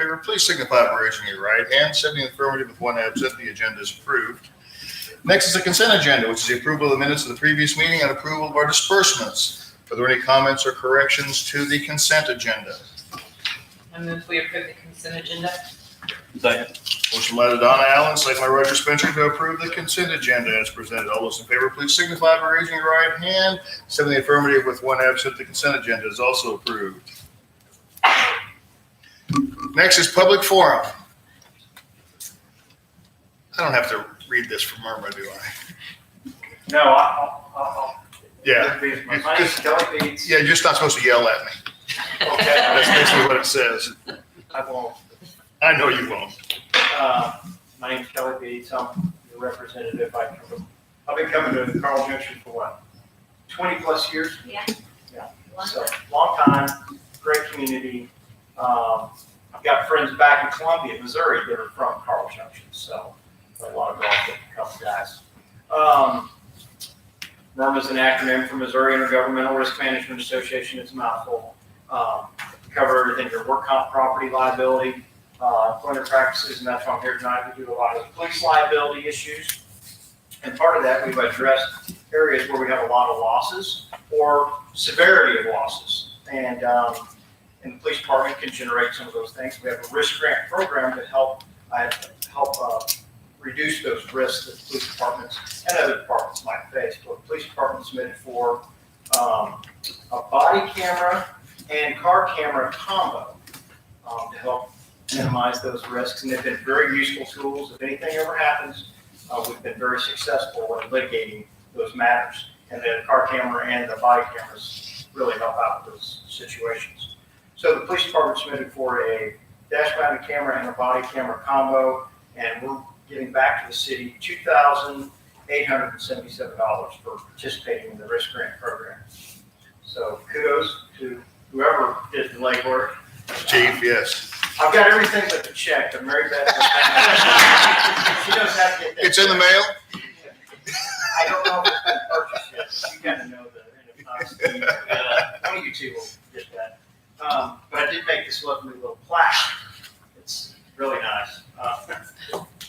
favor, please signify by raising your right hand. 70 in the affirmative with one absent. The agenda is approved. Next is the consent agenda, which is the approval of the minutes of the previous meeting and approval of our disbursements. Are there any comments or corrections to the consent agenda? I move we approve the consent agenda. Second. Motion by Donna Allen, second by Roger Spencer to approve the consent agenda as presented. All those in favor, please signify by raising your right hand. 70 affirmative with one absent. The consent agenda is also approved. Next is public forum. I don't have to read this from Irma, do I? No, I'll. Yeah. My name's Kelly Bates. Yeah, you're just not supposed to yell at me. Okay. That's basically what it says. I won't. I know you won't. My name's Kelly Bates. I'm the representative. I've been coming to Carl Junction for what, 20 plus years? Yeah. Yeah. So, long time, great community. I've got friends back in Columbia, Missouri that are from Carl Junction, so a lot of golf with a couple guys. MIRMA is an acronym for Missouri Intergovernmental Risk Management Association. It's a mouthful. Cover everything, your work comp, property liability, employment practices, and that's why I'm here tonight. We do a lot of police liability issues. And part of that, we've addressed areas where we have a lot of losses or severity of losses. And the police department can generate some of those things. We have a risk grant program to help reduce those risks that the police departments and other departments might face. But the police department submitted for a body camera and car camera combo to help minimize those risks. And they've been very useful tools. If anything ever happens, we've been very successful in litigating those matters. And the car camera and the body cameras really help out with those situations. So the police department submitted for a dash-mounted camera and a body camera combo, and we're giving back to the city $2,877 for participating in the risk grant program. So kudos to whoever did the legwork. Chief, yes. I've got everything but the check, but Mary Beth, she knows how to get that. It's in the mail? I don't know if it's been purchased yet. You gotta know one of you two will get that. But I did make this lovely little plaque. It's really nice.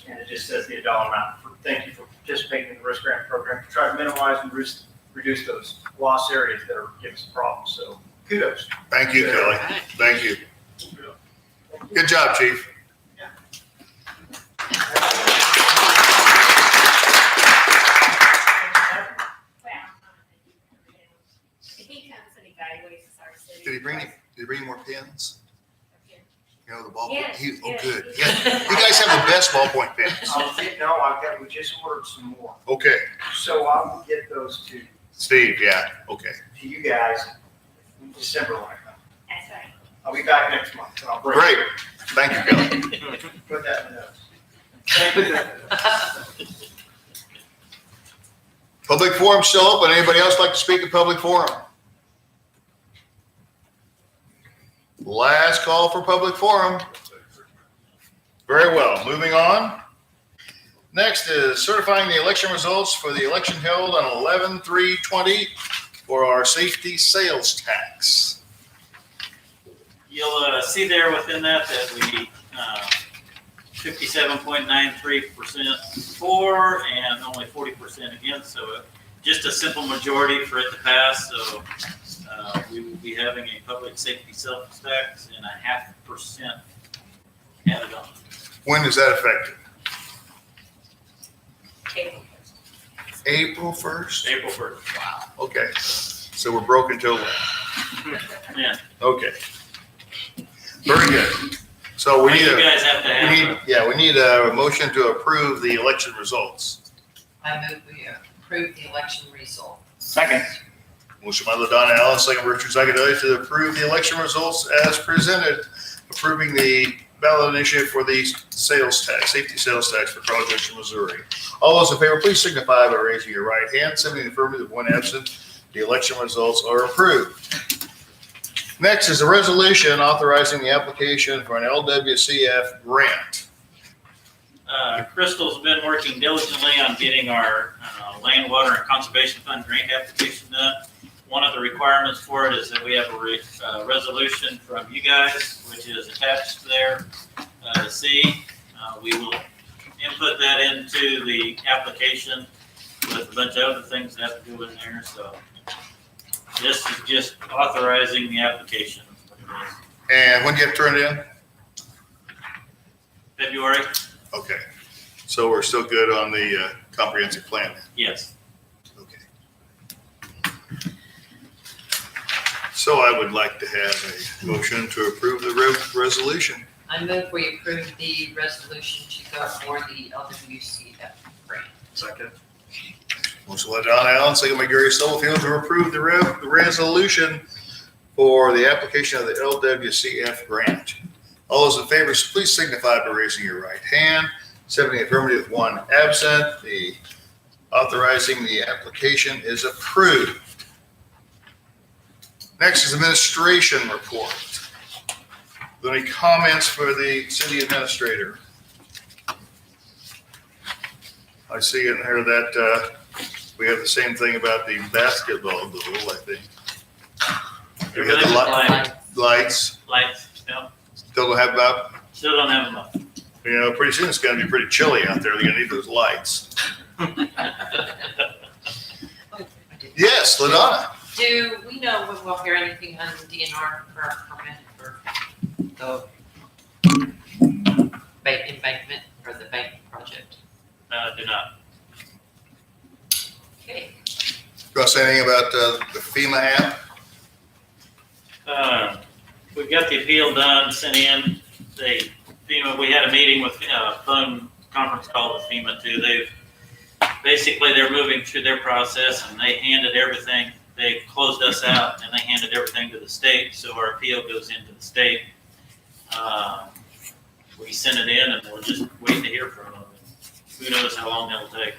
And it just says the dollar amount. Thank you for participating in the risk grant program to try to minimize and reduce those loss areas that are giving us problems. So kudos. Thank you, Kelly. Thank you. Good job, Chief. Yeah. He comes and evaluates our city. Did he bring more pens? You know, the ballpoint. Yes, Oh, yes. good. Yeah. You guys have the best ballpoint pens. We just ordered some more. Okay. So I will get those to Steve, yeah. Okay. you guys in December when I come. That's right. I'll be back next month. And I'll bring Great. Thank you, Kelly. Put that in the notes. Thank you. Public forum still open. Anybody else like to speak at public forum? Last call for public forum. Very well. Moving on. Next is certifying the election results for the election held on 11/3/20 for our safety sales tax. You'll see there within that we 57.93% for and only 40% against. So just a simple majority for it to pass. So we will be having a public safety sales tax and 0.5% added on. When is that effective? April April 1st? April 1st. Wow. Okay. So we're broke until when? Yeah. Okay. Very good. So we need You guys have to have. we need a motion to approve the election results. I move we approve the election result. Second. Motion by LaDonna Allen, second by Richard Zagadilli to approve the election results as presented, approving the ballot initiative for the sales tax, safety sales tax for Carl Junction, Missouri. All those in favor, please signify by raising your right hand. 70 in the affirmative, 1 absent. The election results are approved. Next is a resolution authorizing the application for an LWCF grant. Crystal's been working diligently on getting our land, water, and conservation fund grant application done. one of the requirements for it is that we have a resolution from you guys, which is attached there, C. We will input that into the application with a bunch of other things that have to go in there, so this is just authorizing the application. And when do you have to turn it in? February? Okay, so we're still good on the comprehensive plan? Yes. Okay. So I would like to have a motion to approve the resolution. I move we approve the resolution to go for the LWCF grant. Second. Motion by Don Allen, second by Gary Stubblefield to approve the resolution for the application of the LWCF grant. All those in favor, please signify by raising your right hand. 7 affirmative, 1 absent. The authorizing the application is approved. Next is administration report. Are there any comments for the city administrator? I see in here that we have the same thing about the basketball goal, I think. We have the lights, Yeah. still don't have about, Still don't have enough. pretty soon it's gonna be pretty chilly out there. They're gonna need those lights. Yes, LaDonna. Do we know when we'll hear anything on the DNR for our permit for the bank embankment or the bank project? Do not. Okay. You want to say anything about the FEMA app? We've got the appeal done, sent in. FEMA, we had a meeting with, phone conference call with FEMA too. They're moving through their process and they handed everything. They closed us out and they handed everything to the state. So our appeal goes into the state. We sent it in and we're just waiting to hear from them. Who knows how long that'll take.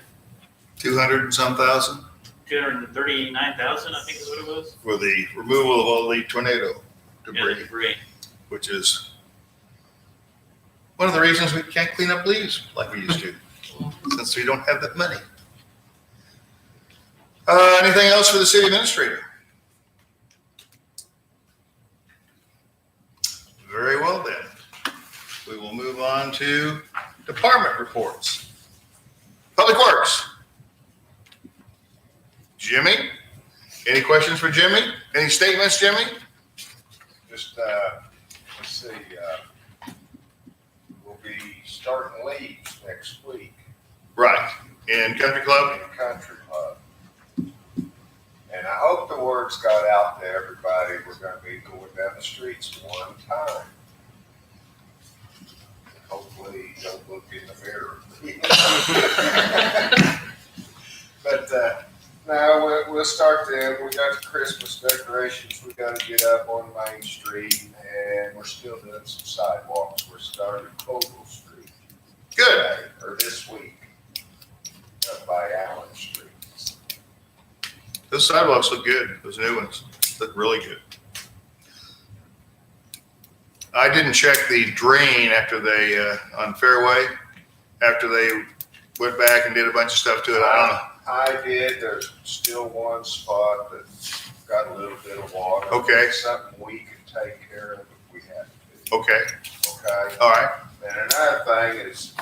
200 and some thousand 239,000, I think is what it was. for the removal of all the tornado Yeah, the debris, debris. which is one of the reasons we can't clean up leaves like we used to, since we don't have that money. Anything else for the city administrator? Very well then. We will move on to department reports. Public Works. Jimmy? Any questions for Jimmy? Any statements, Jimmy? Just, let's see, we'll be starting leaves next week Right. In Country Club? in Country Club. And I hope the word's got out to everybody, we're gonna be going down the streets one time. Hopefully you don't look in the mirror. But, no, we'll start then. We got the Christmas decorations we gotta get up on Main Street, and we're still doing some sidewalks. We're starting Ogle Street Good. today, or this week, up by Allen Street. Those sidewalks look good. Those new ones look really good. I didn't check the drain after they, on Fairway, after they went back and did a bunch of stuff to it. I don't know. I did. There's still one spot that's got a little bit of water. Okay. It's something we can take care of if we have to. Okay. Okay? All right. And another thing is,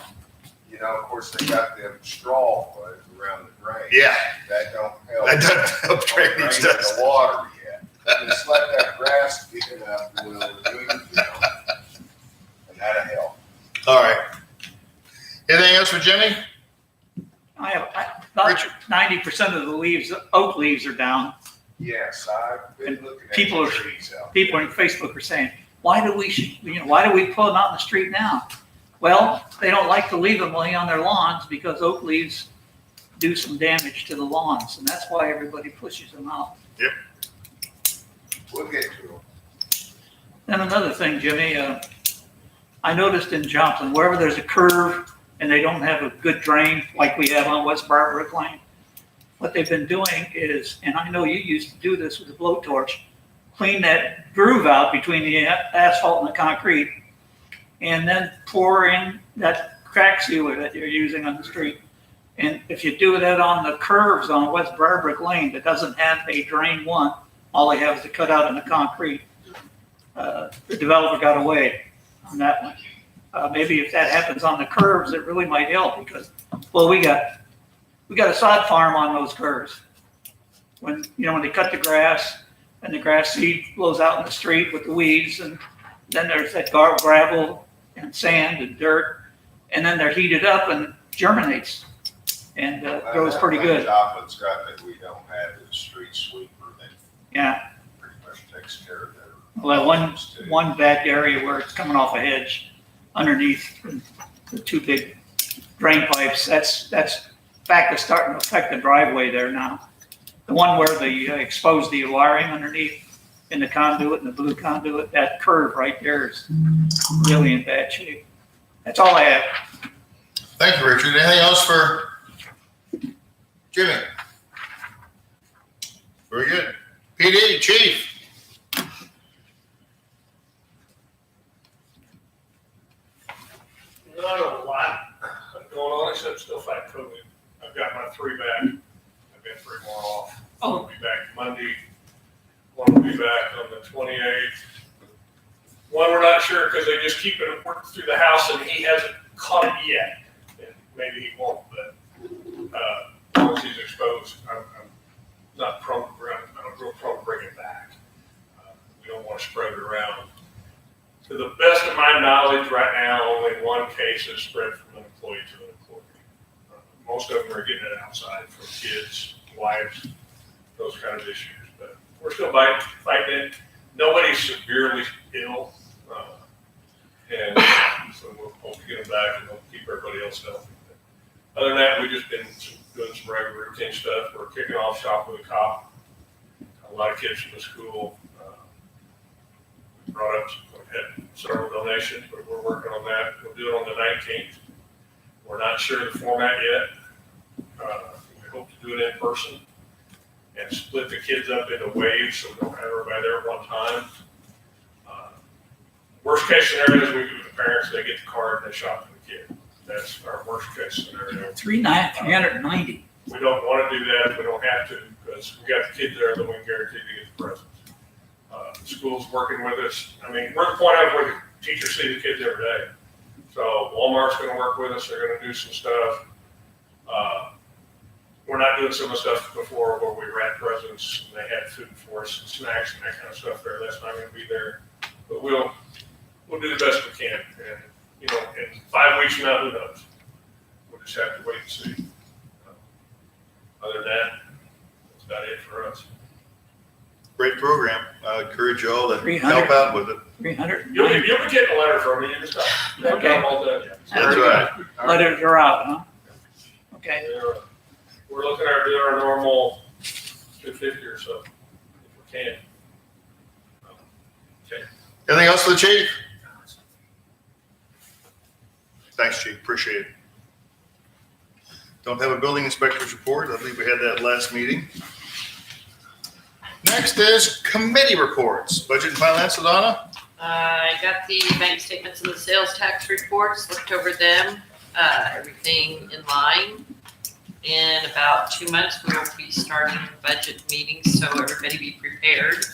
of course, they got them straw put around the drain. Yeah. That don't help. That doesn't help drainage, Drain does the it? water yet. Just let that grass get it up and we'll remove it. And that'll help. All right. Anything else for Jimmy? About Richard. 90% of the leaves, oak leaves are down. Yes, I've been looking at people the are- trees out. People on Facebook are saying, why do we pull them out in the street now? Well, they don't like to leave them laying on their lawns because oak leaves do some damage to the lawns, and that's why everybody pushes them out. We'll get to them. Then another thing, Jimmy, I noticed in Johnson, wherever there's a curve and they don't have a good drain like we have on West Barbaric Lane, what they've been doing is, and I know you used to do this with a blowtorch, clean that groove out between the asphalt and the concrete, and then pour in that crack sealer that you're using on the street. And if you do that on the curves on West Barbaric Lane that doesn't have a drain one, All they have is a cutout in the concrete. The developer got away on that one. Maybe if that happens on the curves, it really might help because, well, we got a sod farm on those curves. When they cut the grass and the grass seed blows out in the street with the weeds, and then there's that gravel and sand and dirt, and then they're heated up and germinates and grows pretty good. Joplin's got that we don't have is a street sweeper that Yeah. pretty much takes care of their. Well, one back area where it's coming off a hedge underneath the two big drain pipes, that's in fact is starting to affect the driveway there now. The one where they exposed the wiring underneath in the conduit and the blue conduit, that curve right there is really in bad shape. That's all I have. Thank you, Richard. Anything else for Jimmy? Very good. PD, Chief. Not a lot going on except still fighting COVID. I've got my 3 back. I've got 3 more off. Oh. I'll be back Monday. One will be back on the 28th. One we're not sure because they just keep it working through the house and he hasn't caught it yet. And maybe he won't, but as long as he's exposed, I'm not prone to I'm real prone to bring it back. We don't want to spread it around. To the best of my knowledge, right now, only one case is spread from an employee to an employee. Most of them are getting it outside from kids, wives, those kind of issues. But we're still fighting it. Nobody's severely ill. And so we'll hope to get them back and we'll keep everybody else healthy. Other than that, we've just been doing some regular routine stuff. We're kicking off Shop with a Cop. A lot of kids from the school brought up, had several donations, but we're working on that. We'll do it on the 19th. We're not sure the format yet. We hope to do it in person and split the kids up into waves so we don't have everybody there at one time. Worst case scenario is we do with the parents, they get the card and they shop for the kid. That's our worst case scenario. 390. We don't want to do that if we don't have to because we got the kids there that we can guarantee to get the presents. The school's working with us. I mean, we're at the point of where the teachers see the kids every day. So Walmart's going to work with us. They're going to do some stuff. We're not doing some of the stuff before where we wrap presents and they had food for us and snacks and that kind of stuff there. That's not going to be there. But we'll do the best we can. And, in 5 weeks from now, who knows? We'll just have to wait and see. Other than that, that's about it for us. Great program. I encourage you all to 300. help out with it. 300. You'll be getting a letter from me. You just Okay. all done. That's right. Letters are out, huh? Okay. We're looking at doing our normal 250 or so, if we can. Okay. Anything else for the chief? Thanks, Chief. Appreciate it. Don't have a building inspector's report. I believe we had that last meeting. Next is committee reports. Budget and Finance, Donna? I got the bank statements and the sales tax reports, looked over them, everything in line. In about 2 months, we will be starting budget meetings, so everybody be prepared.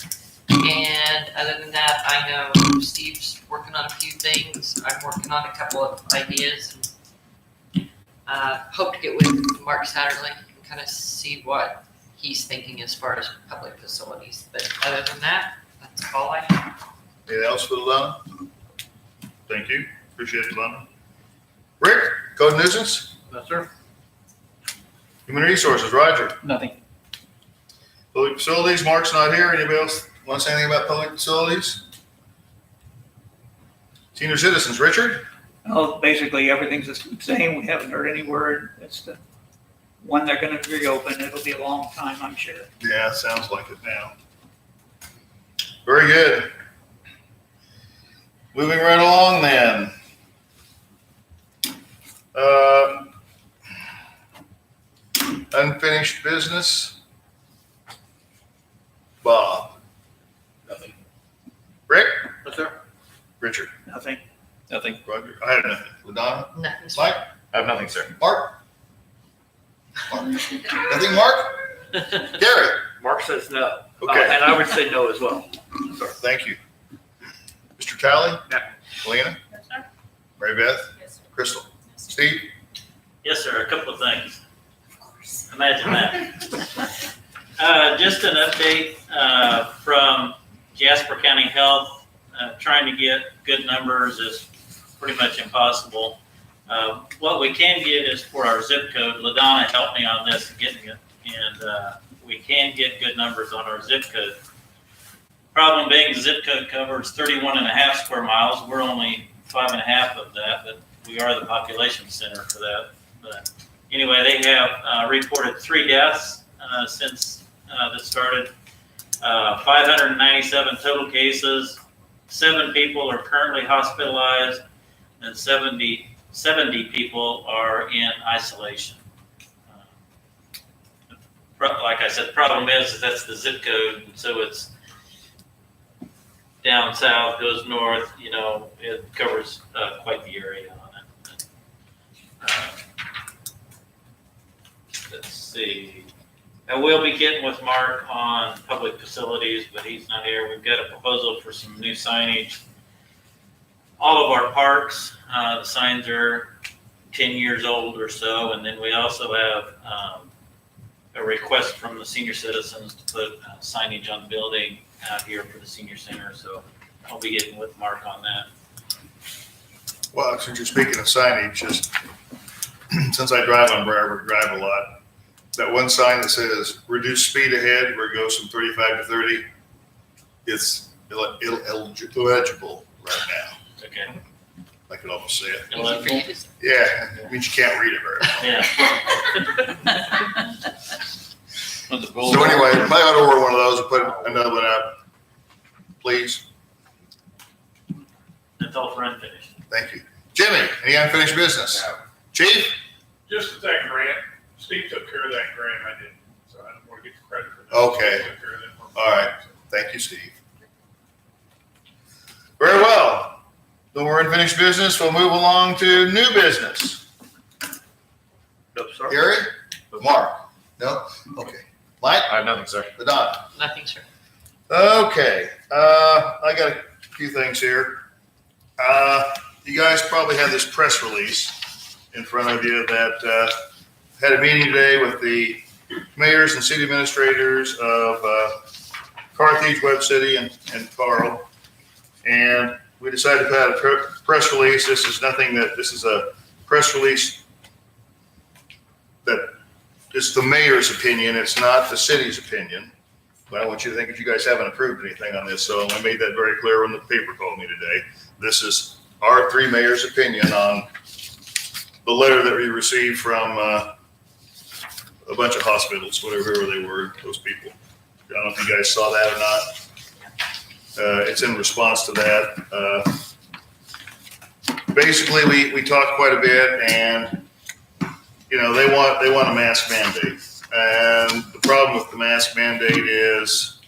And other than that, I know Steve's working on a few things. I'm working on a couple of ideas. Hope to get with Mark Satterley and kind of see what he's thinking as far as public facilities. But other than that, that's all I have. Anything else for Donna? Thank you. Appreciate it, Donna. Rick, code and nuisance? No, sir. Human resources, Roger. Nothing. Public facilities, Mark's not here. Anybody else want to say anything about public facilities? Senior citizens, Richard? Oh, basically everything's the same. We haven't heard any word. It's the one they're going to reopen. It'll be a long time, I'm sure. Yeah, sounds like it now. Very good. Moving right along then. Unfinished business. Bob. Nothing. Rick? No, sir. Richard? Nothing. Nothing. Roger? I have nothing. LaDonna? Nothing. Mike? I have nothing, sir. Mark? Mark? Nothing, Mark? Gary? Mark says no. Okay. And I would say no as well. Thank you. Mr. Talley? No. Lena? Yes, sir. Mary Beth? Yes, Crystal? Steve? Yes, sir, a couple of things. of course. Imagine that. Just an update from Jasper County Health. Trying to get good numbers is pretty much impossible. What we can get is for our zip code. LaDonna helped me on this, getting it, and we can get good numbers on our zip code. Problem being, the zip code covers 31 and a half square miles. We're only 5.5 of that, but we are the population center for that. But anyway, they have reported 3 deaths since this started. 597 total cases. 7 people are currently hospitalized, and 70 people are in isolation. Like I said, the problem is that's the zip code, so it's down south, goes north, it covers quite the area on it. Let's see. I will be getting with Mark on public facilities, but he's not here. We've got a proposal for some new signage. All of our parks, the signs are 10 years old or so, and then we also have a request from the senior citizens to put signage on the building out here for the senior center, so I'll be getting with Mark on that. Well, since you're speaking of signage, just since I drive on Briarwood Drive a lot, that one sign that says reduce speed ahead where it goes from 35 to 30, it's illegible right now. Okay. I could almost say it. Easy for you to say. Yeah, it means you can't read it very well. Yeah. So anyway, I ought to order one of those and put another one up, please. That's all for unfinished. Thank you. Jimmy, any unfinished business? No. Chief? Just with that grant, Steve took care of that grant, I didn't, so I don't want to get the credit for that. Okay. He took care of that for me. All right. Thank you, Steve. Very well. No more unfinished business. We'll move along to new business. No, sir. Gary? Mark? No? Okay. Mike? I have nothing, sir. LaDonna? Nothing, sir. Okay. I got a few things here. You guys probably have this press release in front of you that had a meeting today with the mayors and city administrators of Carthage, Webb City, and Carl. And we decided to put out a press release. This is a press release that is the mayor's opinion. It's not the city's opinion. But I want you to think if you guys haven't approved anything on this. So I made that very clear when the paper called me today. This is our 3 mayors' opinion on the letter that we received from a bunch of hospitals, whatever they were, those people. I don't know if you guys saw that or not. It's in response to that. Basically, we talked quite a bit, and they want a mask mandate. And the problem with the mask mandate is,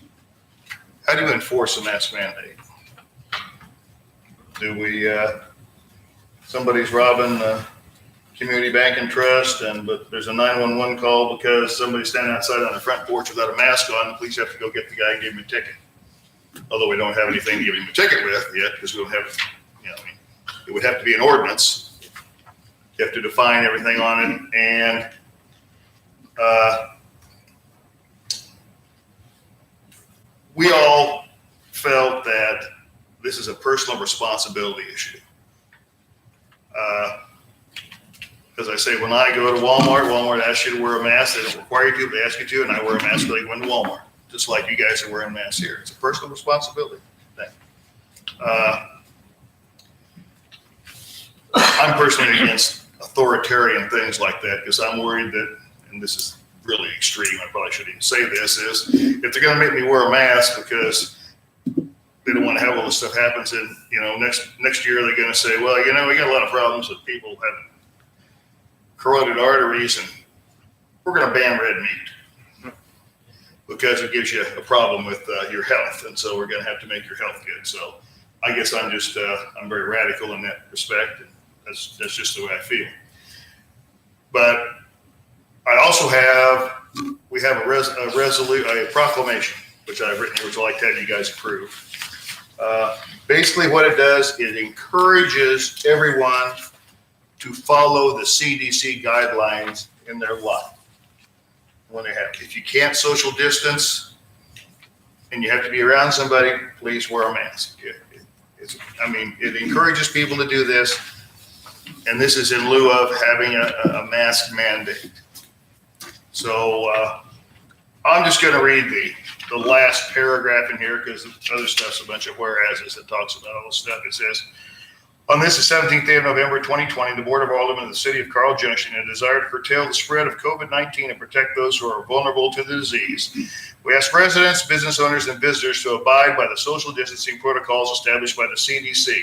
how do you enforce a mask mandate? Do we, somebody's robbing community bank and trust, but there's a 911 call because somebody's standing outside on the front porch without a mask on, the police have to go get the guy and give him a ticket. Although we don't have anything to give him a ticket with yet, because we don't have, it would have to be an ordinance. You have to define everything on it, and we all felt that this is a personal responsibility issue. As I say, when I go to Walmart asks you to wear a mask. They don't require you to, but they ask you to, and I wear a mask when I go into Walmart, just like you guys are wearing masks here. It's a personal responsibility thing. I'm personally against authoritarian things like that because I'm worried that, and this is really extreme, I probably shouldn't even say this, is if they're going to make me wear a mask because they don't want to have all this stuff happens, and next year they're going to say, well, we got a lot of problems with people having carotid arteries, and we're going to ban red meat because it gives you a problem with your health, and so we're going to have to make your health good. So I guess I'm just I'm very radical in that respect, and that's just the way I feel. But I also have we have a proclamation, which I've written here, which I'd like to have you guys approve. Basically what it does, it encourages everyone to follow the CDC guidelines in their life. When they have, if you can't social distance and you have to be around somebody, please wear a mask. It encourages people to do this, and this is in lieu of having a mask mandate. So I'm just going to read the last paragraph in here because the other stuff's a bunch of whereases that talks about all this stuff. It says, on this, the 17th day of November, 2020, the Board of Aldermen of the City of Carl Junction, in a desire to curtail the spread of COVID-19 and protect those who are vulnerable to the disease, we ask residents, business owners, and visitors to abide by the social distancing protocols established by the CDC.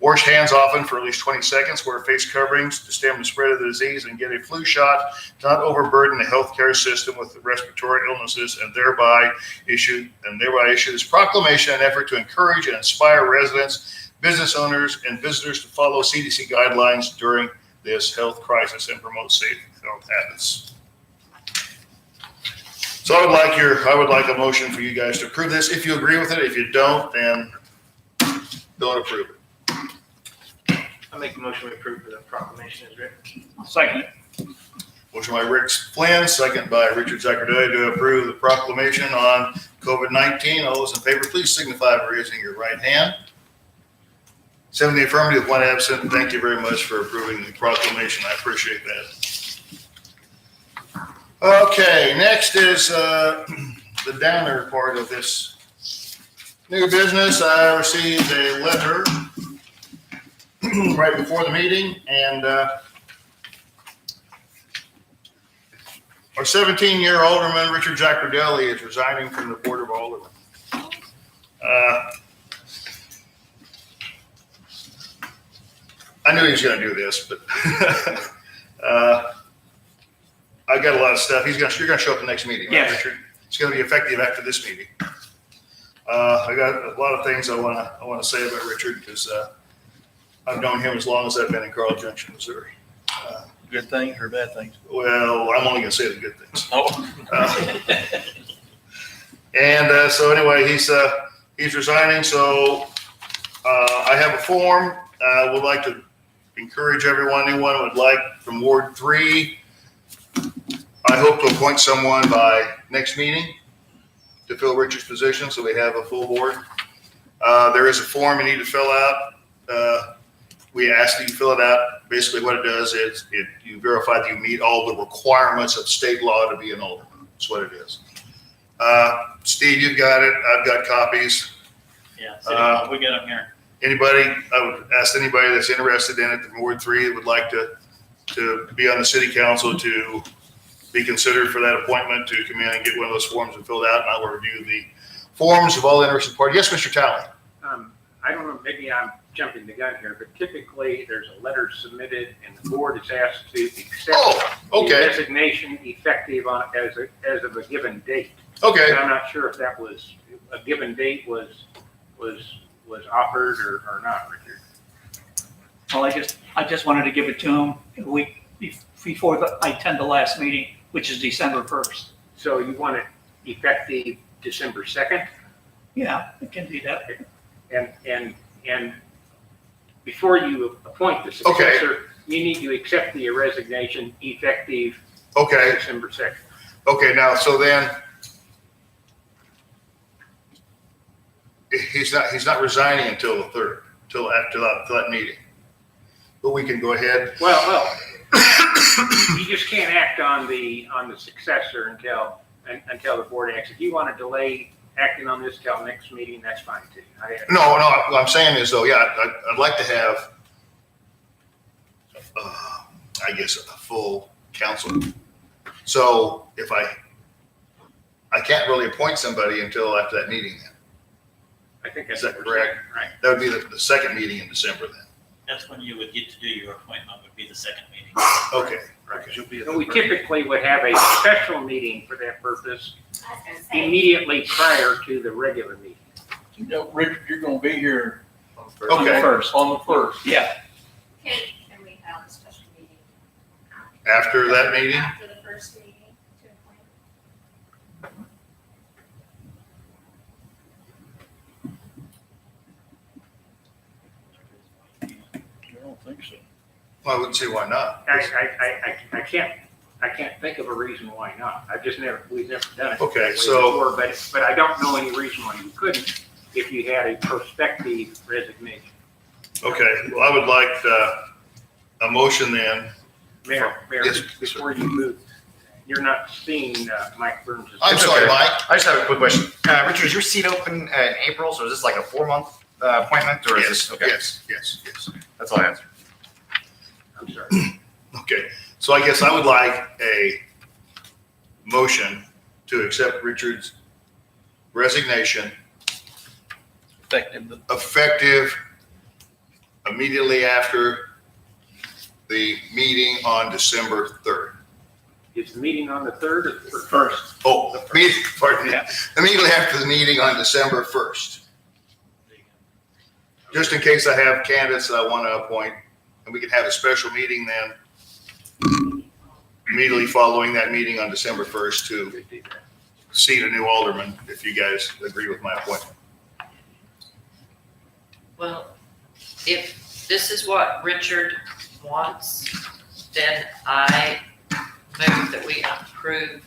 Wash hands often for at least 20 seconds, wear face coverings to stem the spread of the disease, and get a flu shot to not overburden the healthcare system with the respiratory illnesses, and thereby issue this proclamation, an effort to encourage and inspire residents, business owners, and visitors to follow CDC guidelines during this health crisis and promote safe health habits. So I would like a motion for you guys to approve this. If you agree with it, if you don't, then don't approve it. I make a motion to approve the proclamation as written. I'll second it. Motion by Rick Flynn, second by Richard Zaccardelli to approve the proclamation on COVID-19. All those in favor, please signify by raising your right hand. 7 in the affirmative, 1 absent. Thank you very much for approving the proclamation. I appreciate that. Okay, next is the downer part of this new business. I received a letter right before the meeting, and our 17-year alderman, Richard Zaccardelli, is resigning from the Board of Aldermen. I knew he was going to do this, but I got a lot of stuff. You're going to show up at the next meeting, right, Yes. Richard? It's going to be effective after this meeting. I got a lot of things I want to say about Richard because I've known him as long as I've been in Carl Junction, Missouri. Good things or bad things? Well, I'm only going to say the good things. Oh. So anyway, he's resigning. So I have a form. Would like to encourage anyone who would like from Ward 3. I hope to appoint someone by next meeting to fill Richard's position, so we have a full board. There is a form you need to fill out. We ask that you fill it out. Basically what it does is you verify that you meet all the requirements of state law to be an alderman. That's what it is. Steve, you've got it. I've got copies. Yeah, we got them here. Anybody, I would ask anybody that's interested in it, from Ward 3, that would like to be on the city council to be considered for that appointment, to come in and get one of those forms and filled out, and I will review the forms of all interested parties. Yes, Mr. Talley. I don't know, maybe I'm jumping the gun here, but typically there's a letter submitted and the board is asked to accept the resignation effective as of a given date. Okay. And I'm not sure if that was, a given date was offered or not, Richard. Well, I just wanted to give it to him a week before I attend the last meeting, which is December 1st. So you want it effective December 2nd? Yeah, it can be that. And before you appoint the successor, you need to accept the resignation effective December 2nd. Okay, now, so then he's not resigning until the 3rd, till after that meeting. But we can go ahead. Well, you just can't act on the successor until the board acts. If you want to delay acting on this till next meeting, that's fine too. No, what I'm saying is though, yeah, I'd like to have, I guess, a full council. So if I can't really appoint somebody until after that meeting then. I think Is that's that correct? right. That would be the second meeting in December then. That's when you would get to do your appointment, would be the second meeting. Okay. And we typically would have a special meeting for that purpose I was gonna say, immediately prior to the regular meeting. You know, Richard, you're gonna be here On Okay. the 1st. on the 1st. Yeah, can we have a special meeting? After that meeting? After the first meeting to appoint? Well, I wouldn't see why not. I can't think of a reason why not. We've never done it. Okay, that way so- before, but I don't know any reason why you couldn't if you had a prospective resignation. Okay, well, I would like a motion then. Mayor, Yes, before you move, you're not seeing Mike Burns. I'm It's sorry, okay. Mike. I just have a quick question. Richard, is your seat open in April? So is this like a 4-month appointment or is Yes, this? Okay. yes. That's all I have. I'm sorry. Okay, so I guess I would like a motion to accept Richard's resignation effective immediately after the meeting on December 3rd. Is the meeting on the 3rd or the 1st? First. Oh, pardon me. Immediately after the meeting on December 1st. Just in case I have candidates that I want to appoint, and we can have a special meeting then, immediately following that meeting on December 1st to seat a new alderman, if you guys agree with my appointment. Well, if this is what Richard wants, then I move that we approve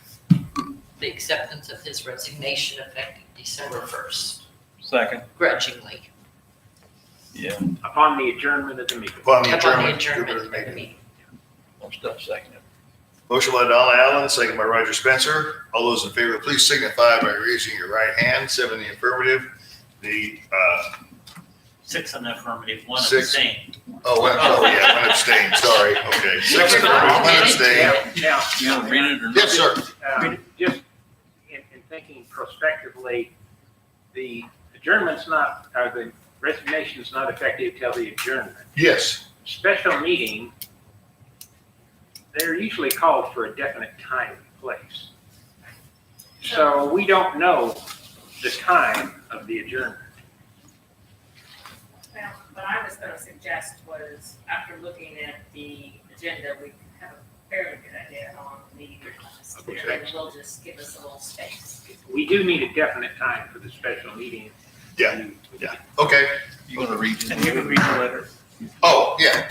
the acceptance of his resignation effective December 1st, Second. grudgingly, Yeah, Upon the adjournment of the meeting. Upon the upon the adjournment adjournment of of the the meeting. meeting. most stuff seconded. Motion by Donna Allen, second by Roger Spencer. All those in favor, please signify by raising your right hand. 7 in the affirmative. The, 6 in the affirmative, 1 Six. abstain. one abstain, sorry. Okay. 6 affirmative, 1 abstain. Now, You gonna read it or not? Yes, sir. just in thinking prospectively, the adjournment's not, or the resignation's not effective till the adjournment. Yes. Special meeting, they're usually called for a definite time and place. So we don't know the time of the adjournment. Well, what I was gonna suggest was, after looking at the agenda, we have a fairly good idea on the meeting request. Okay. And we'll just give us a little space. We do need a definite time for the special meeting. Yeah. Okay. You gonna read it? And you can read the letter. Oh, yeah.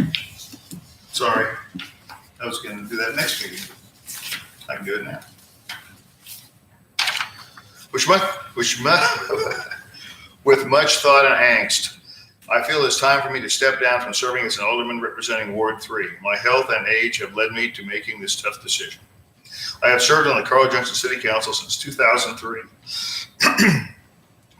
Sorry. I was gonna do that next meeting. I can do it now. With much thought and angst, I feel it's time for me to step down from serving as an alderman representing Ward 3. My health and age have led me to making this tough decision. I have served on the Carl Junction City Council since 2003.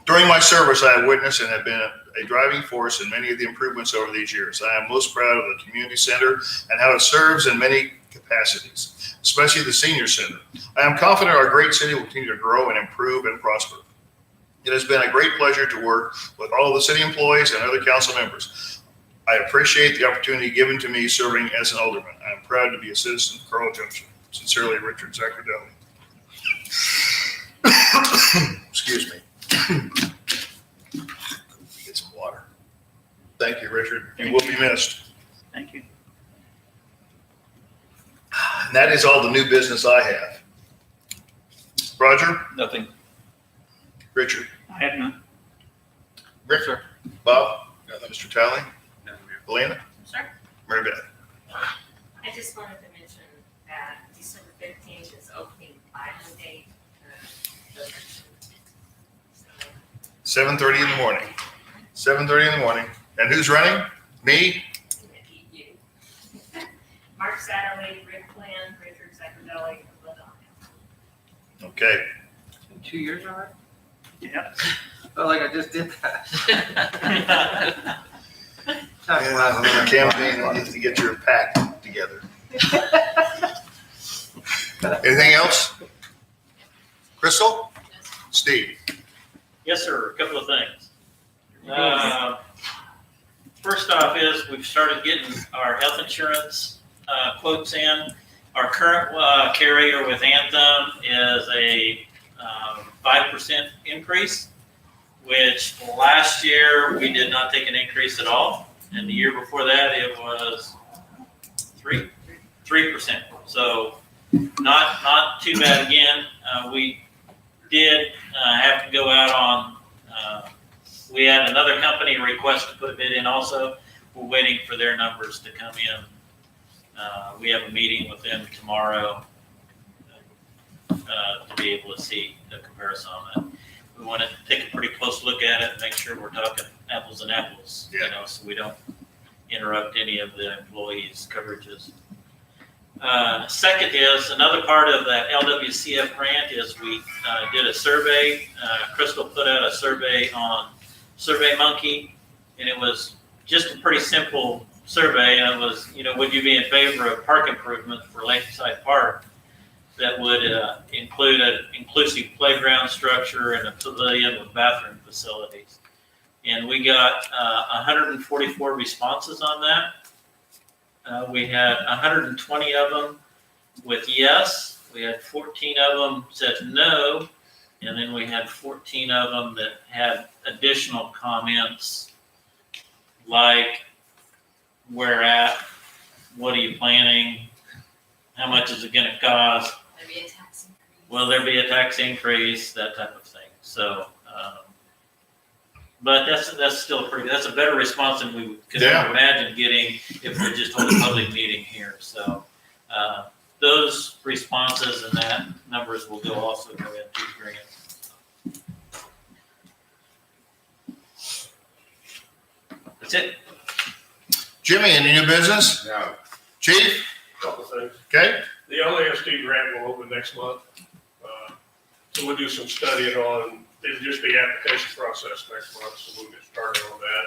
During my service, I have witnessed and have been a driving force in many of the improvements over these years. I am most proud of the community center and how it serves in many capacities, especially the senior center. I am confident our great city will continue to grow and improve and prosper. It has been a great pleasure to work with all of the city employees and other council members. I appreciate the opportunity given to me serving as an alderman. I am proud to be a citizen of Carl Junction. Sincerely, Richard Zaccardelli. Excuse me. Get some water. Thank you, Richard. You will be missed. Thank you. And that is all the new business I have. Roger? Nothing. Richard? I have none. Richard? Bob? Mr. Talley? Elena? Sure. Mary Beth? I just wanted to mention that December 15th is opening Bible Day. So, 7:30 in the morning. 7:30 in the morning. And who's running? Me? you. Mark Satterley, Rick Flynn, Richard Zaccardelli, and LaDonna. Okay. 2 years already? Yeah. Felt like I just did that. Campaign needs to get your pack together. Anything else? Crystal? Steve? Yes, sir, a couple of things. First off is we've started getting our health insurance quotes in. Our current carrier with Anthem is a 5% increase, which last year we did not take an increase at all. And the year before that, it was 3%. So not too bad again. We did have to go out on, we had another company request to put a bid in also. We're waiting for their numbers to come in We have a meeting with them tomorrow to be able to see the comparison on that. We want to take a pretty close look at it and make sure we're talking apples and apples, you know, so we don't interrupt any of the employees' coverages. Second is, another part of that LWCF grant is we did a survey. Crystal put out a survey on SurveyMonkey, and it was just a pretty simple survey, and it was, you know, would you be in favor of park improvement for Lakeside Park that would include an inclusive playground structure and a pavilion with bathroom facilities? And we got 144 responses on that. We had 120 of them with yes. We had 14 of them said no. And then we had 14 of them that had additional comments like, where at, what are you planning, how much is it going to cost, Maybe a tax increase. will there be a tax increase, that type of thing. So, but that's still that's a better response than we could ever imagine getting if we just hold a public meeting here. So those responses and that numbers will also go into the grant. That's it. Jimmy, any new business? No. Chief? Couple things. Okay. The LASD grant will open next month. So we'll do some studying on, it'll just be application process next month, so we'll get started on that.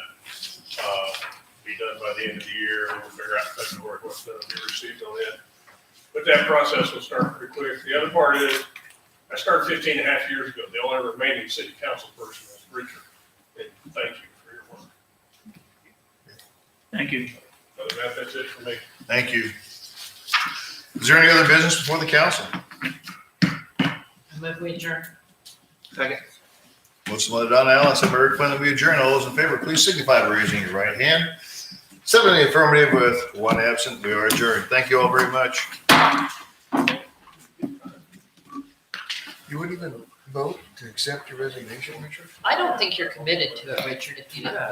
Be done by the end of the year, and we'll figure out February what's going to be received on it. But that process will start pretty quick. The other part is, I started 15 and a half years ago. The only remaining city council person is Richard. And thank you for your work. Thank you. Other than that, that's it for me. Thank you. Is there any other business before the council? I move we adjourn. Second. Motion by Donna Allen, second by Rick Flynn, that we adjourn. All those in favor, please signify by raising your right hand. 7 in the affirmative with 1 absent. We are adjourned. Thank you all very much. You wouldn't even vote to accept your resignation, Richard? I don't think you're committed to it, Richard, if you didn't vote.